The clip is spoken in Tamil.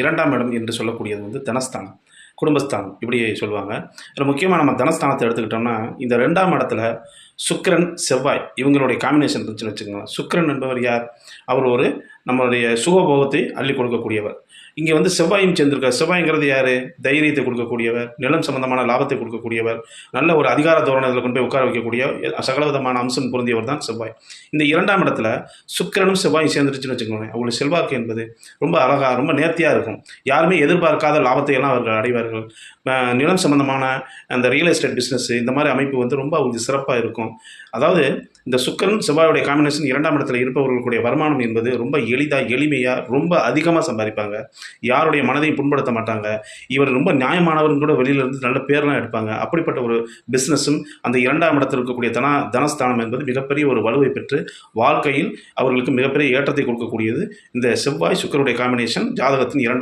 2ஆம் இடம் என்று சொல்லக்கூடியது வந்து தனஸ்தானம், குடும்பஸ்தானம் இப்படி சொல்லுவாங்க. இதில் முக்கியமாக நம்ம தனஸ்தானத்தை எடுத்துக்கிட்டோம்னா, இந்த 2ஆம் இடத்துல சுக்கிரன், செவ்வாய் இவங்களுடைய காம்பினேஷன் இருந்துச்சுன்னு வச்சுக்கோங்களேன். சுக்கிரன் என்பவர் யார்? அவர் ஒரு நம்மளுடைய சுகபோகத்தை அள்ளி கொடுக்கக்கூடியவர். இங்கே வந்து செவ்வாயும் சேர்ந்திருக்கார். செவ்வாய்ங்கிறது யார்? தைரியத்தை கொடுக்கக்கூடியவர், நிலம் சம்பந்தமான லாபத்தை கொடுக்கக்கூடியவர், நல்ல ஒரு அதிகார தோரணத்தில் கொண்டு போய் உட்கார வைக்கக்கூடிய சகலவிதமான அம்சம் பொருந்தியவர் தான் செவ்வாய். இந்த 2ஆம் இடத்துல சுக்கிரனும் செவ்வாயும் சேர்ந்துருச்சுன்னு வச்சுக்கோங்களேன், அவங்களுடைய செல்வாக்கு என்பது ரொம்ப அழகாக, ரொம்ப நேர்த்தியாக இருக்கும். யாருமே எதிர்பார்க்காத லாபத்தை எல்லாம் அவர்கள் அடைவார்கள். நிலம் சம்பந்தமான அந்த ரியல் எஸ்டேட் பிஸ்னஸ் இந்த மாதிரி அமைப்பு வந்து ரொம்ப அவங்களுக்கு சிறப்பாக இருக்கும். அதாவது இந்த சுக்கிரன் செவ்வாயுடைய காம்பினேஷன் 2ஆம் இடத்துல இருப்பவர்களுடைய வருமானம் என்பது ரொம்ப எளிதாக, எளிமையாக, ரொம்ப அதிகமாக சம்பாதிப்பாங்க. யாருடைய மனதையும் புண்படுத்த மாட்டாங்க. இவர் ரொம்ப நியாயமானவர்னு கூட வெளியிலேருந்து நல்ல பேர்லாம் எடுப்பாங்க. அப்படிப்பட்ட ஒரு பிஸ்னஸும் அந்த 2ஆம் இடத்தில் இருக்கக்கூடிய தனஸ்தானம் என்பது மிகப்பெரிய ஒரு வலுவை பெற்று வாழ்க்கையில் அவர்களுக்கு மிகப்பெரிய ஏற்றத்தை கொடுக்கக்கூடியது இந்த செவ்வாய் சுக்கிரனுடைய காம்பினேஷன் ஜாதகத்தின் 2